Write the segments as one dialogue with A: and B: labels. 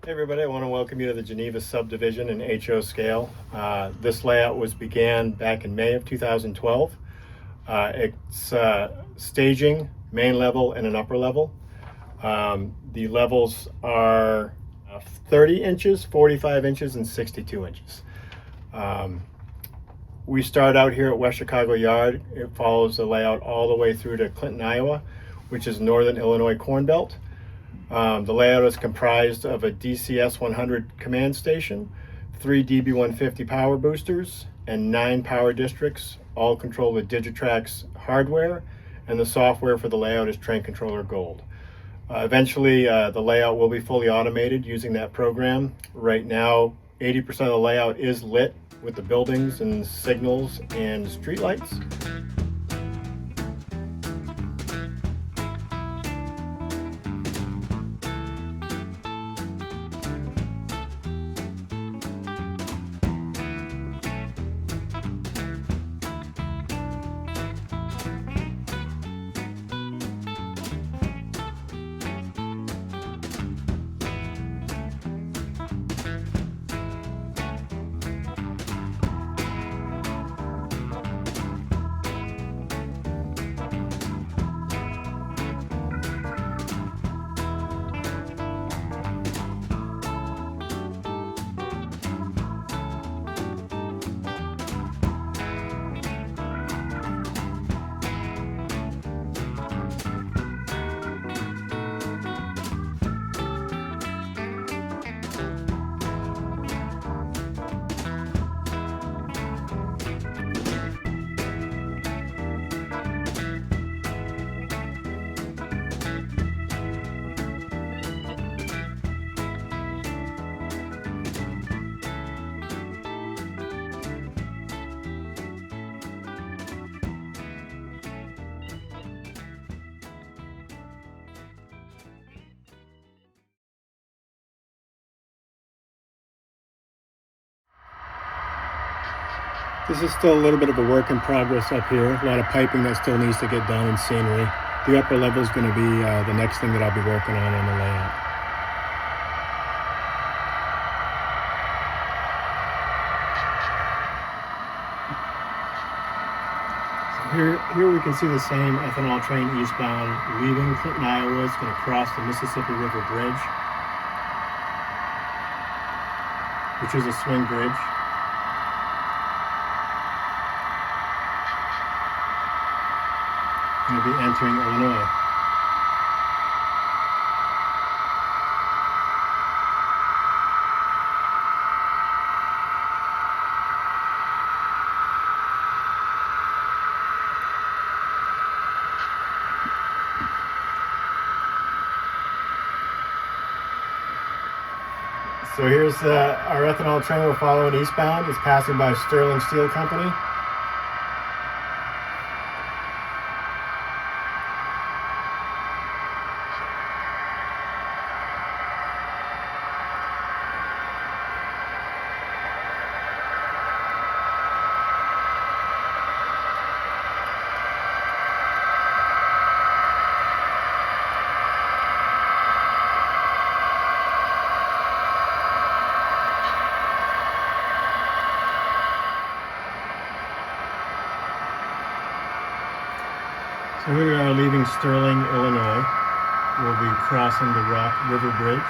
A: Hey everybody, I want to welcome you to the Geneva Subdivision in HO scale. This layout began back in May of 2012. It's staging, main level, and an upper level. The levels are 30 inches, 45 inches, and 62 inches. We start out here at West Chicago Yard. It follows the layout all the way through to Clinton, Iowa, which is northern Illinois Corn Belt. The layout is comprised of a DCS 100 command station, 3 DB150 power boosters, and 9 power districts, all controlled with Digitrax hardware, and the software for the layout is Train Controller Gold. Eventually, the layout will be fully automated using that program. Right now, 80% of the layout is lit with the buildings and signals and streetlights. This is still a little bit of a work in progress up here. A lot of piping that still needs to get done and scenery. The upper level is going to be the next thing that I'll be working on the layout. So here we can see the same ethanol train eastbound leaving Clinton, Iowa. It's going to cross the Mississippi River Bridge, which is a swing bridge. Going to be entering Illinois. So here's our ethanol train we're following eastbound. It's passing by Sterling Steel Company. So here we are leaving Sterling, Illinois. We'll be crossing the Rock River Bridge.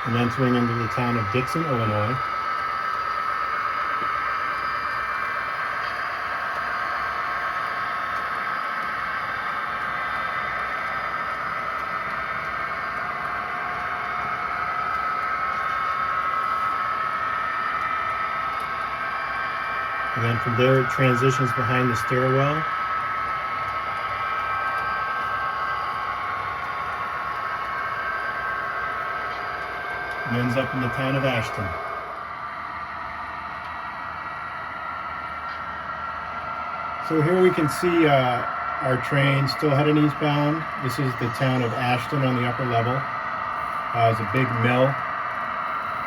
A: And entering into the town of Dixon, Illinois. And then from there it transitions behind the stairwell. And ends up in the town of Ashton. So here we can see our train still heading eastbound. This is the town of Ashton on the upper level. It's a big mill.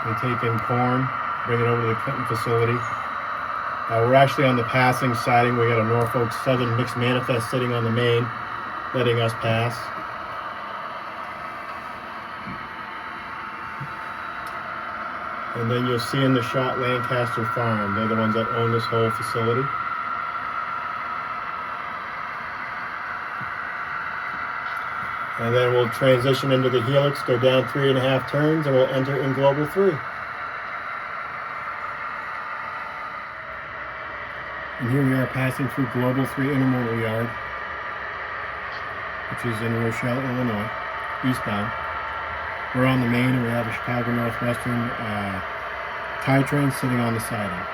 A: They take in corn, bring it over to the Clinton facility. We're actually on the passing siding. We got a Norfolk Southern mixed manifest sitting on the main, letting us pass. And then you'll see in the shot Lancaster Farm. They're the ones that own this whole facility. And then we'll transition into the helix, go down 3.5 turns, and we'll enter in Global 3. And here we are passing through Global 3 Intermodal Yard, which is in Rochelle, Illinois, eastbound. We're on the main, and we have a Chicago Northwestern tie train sitting on the siding.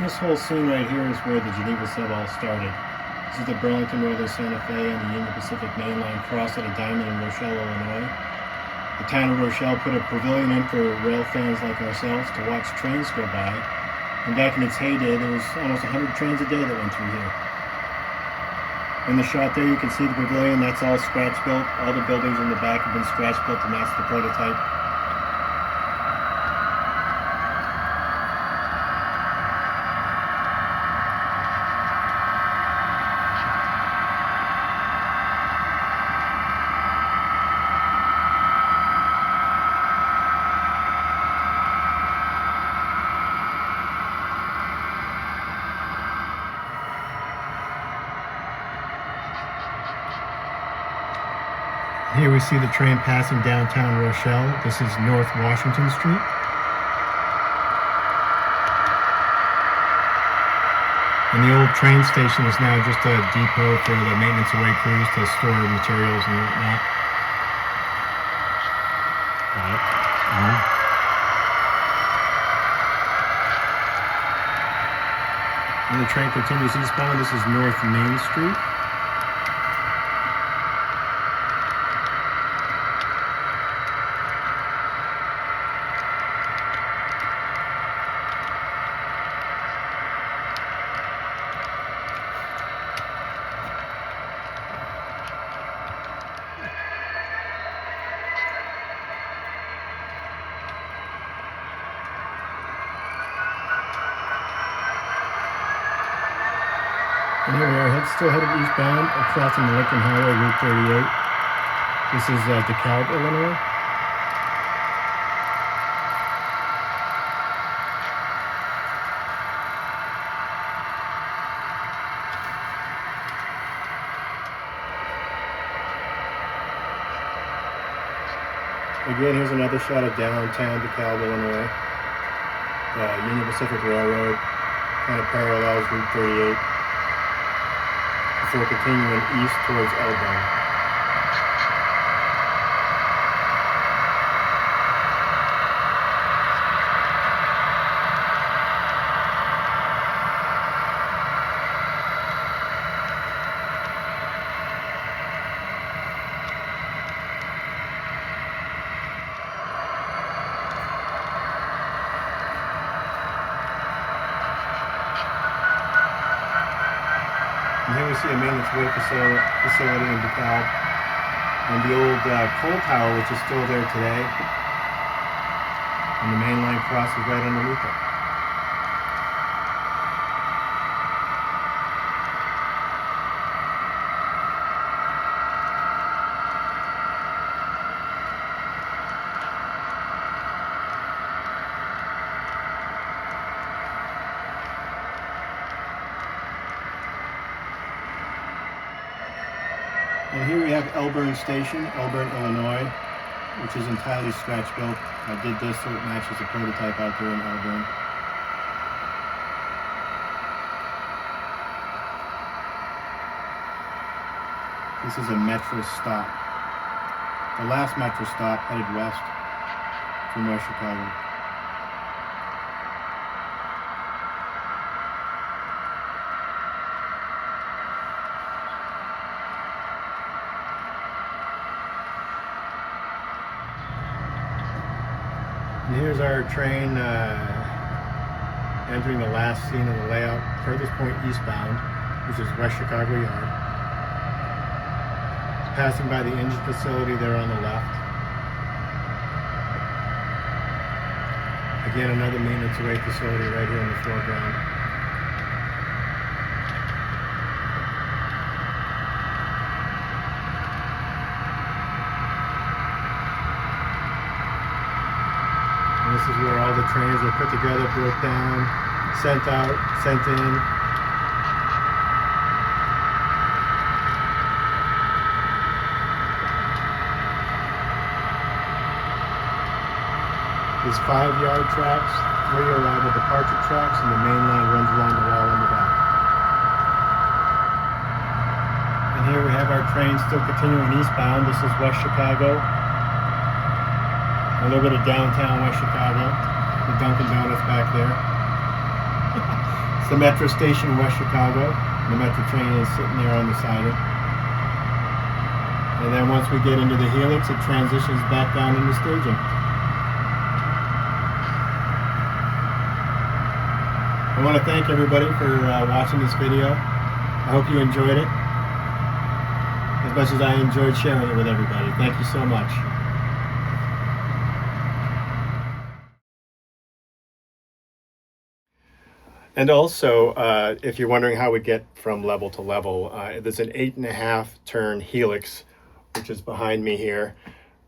A: This whole scene right here is where the Geneva sub all started. This is the Burlington Northern Santa Fe and the Union Pacific Main Line cross at a diamond in Rochelle, Illinois. The town of Rochelle put a pavilion in for rail fans like ourselves to watch trains go by. And back in its heyday, there was almost 100 trains a day that went through here. In the shot there, you can see the pavilion. That's all scratch built. All the buildings in the back have been scratch built to match the prototype. Here we see the train passing downtown Rochelle. This is North Washington Street. And the old train station is now just a depot for the maintenance away crews to store materials and whatnot. And the train continues eastbound. This is North Main Street. And here we are, still headed eastbound, crossing the Lincoln Highway, Route 38. This is DeKalb, Illinois. Again, here's another shot of downtown DeKalb, Illinois. Union Pacific Railroad kind of parallels Route 38. Before continuing east towards Elburn. And here we see a maintenance way facility in DeKalb, and the old coal tower, which is still there today. And the main line crosses right underneath it. And here we have Elburn Station, Elburn, Illinois, which is entirely scratch built. I did this so it matches the prototype out there in Elburn. This is a metro stop. the last metro stop headed west from West Chicago. And here's our train entering the last scene of the layout, furthest point eastbound, which is West Chicago Yard. It's passing by the engine facility there on the left. Again, another maintenance away facility right here in the foreground. And this is where all the trains are put together, broke down, sent out, sent in. There's 5-yard tracks, 3 arrival departure tracks, and the main line runs along the wall in the back. And here we have our train still continuing eastbound. This is West Chicago. A little bit of downtown West Chicago. The Dunkin' Donuts back there. It's the metro station in West Chicago. The metro train is sitting there on the siding. And then once we get into the helix, it transitions back down into staging. I want to thank everybody for watching this video. I hope you enjoyed it as much as I enjoyed sharing it with everybody. Thank you so much. And also, if you're wondering how we get from level to level, there's an 8.5 turn helix, which is behind me here.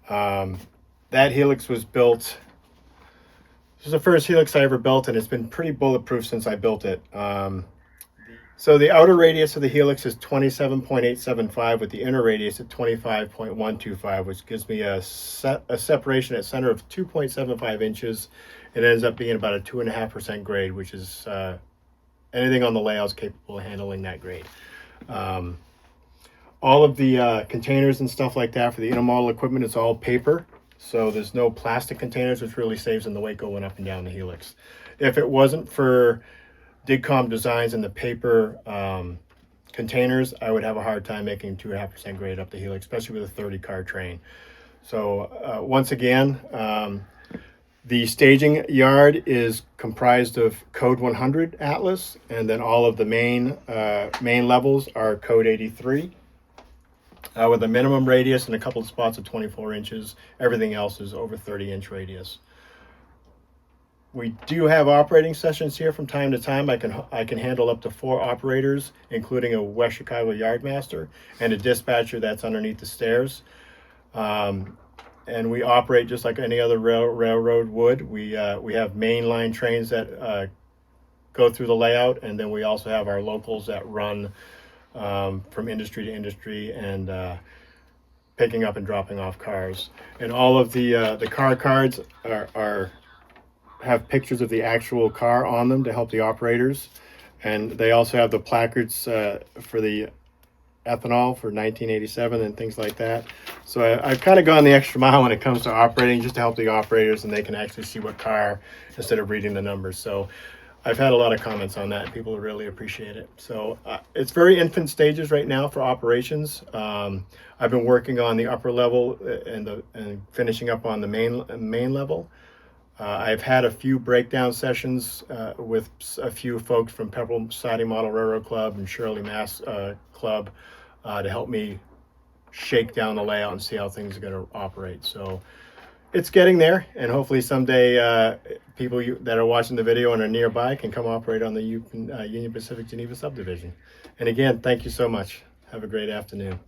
A: That helix was built. This is the first helix I ever built, and it's been pretty bulletproof since I built it. So the outer radius of the helix is 27.875 with the inner radius at 25.125, which gives me a separation at center of 2.75 inches. It ends up being about a 2.5% grade, which is anything on the layout is capable of handling that grade. All of the containers and stuff like that for the intermodal equipment is all paper. So there's no plastic containers, which really saves in the weight going up and down the helix. If it wasn't for DigCom designs and the paper containers, I would have a hard time making 2.5% grade up the helix, especially with a 30-car train. So once again, the staging yard is comprised of code 100 Atlas, and then all of the main levels are code 83. With a minimum radius and a couple of spots of 24 inches. Everything else is over 30-inch radius. We do have operating sessions here from time to time. I can handle up to 4 operators, including a West Chicago yardmaster and a dispatcher that's underneath the stairs. And we operate just like any other railroad would. We have mainline trains that go through the layout, and then we also have our locals that run from industry to industry and picking up and dropping off cars. And all of the car cards have pictures of the actual car on them to help the operators. And they also have the placards for the ethanol for 1987 and things like that. So I've kind of gone the extra mile when it comes to operating, just to help the operators, and they can actually see what car instead of reading the numbers. So I've had a lot of comments on that. People really appreciate it. So it's very infant stages right now for operations. I've been working on the upper level and finishing up on the main level. I've had a few breakdown sessions with a few folks from Pepperell Siding Model Railroad Club and Shirley Mass Club to help me shake down the layout and see how things are going to operate. So it's getting there, and hopefully someday people that are watching the video and are nearby can come operate on the Union Pacific Geneva subdivision. And again, thank you so much. Have a great afternoon.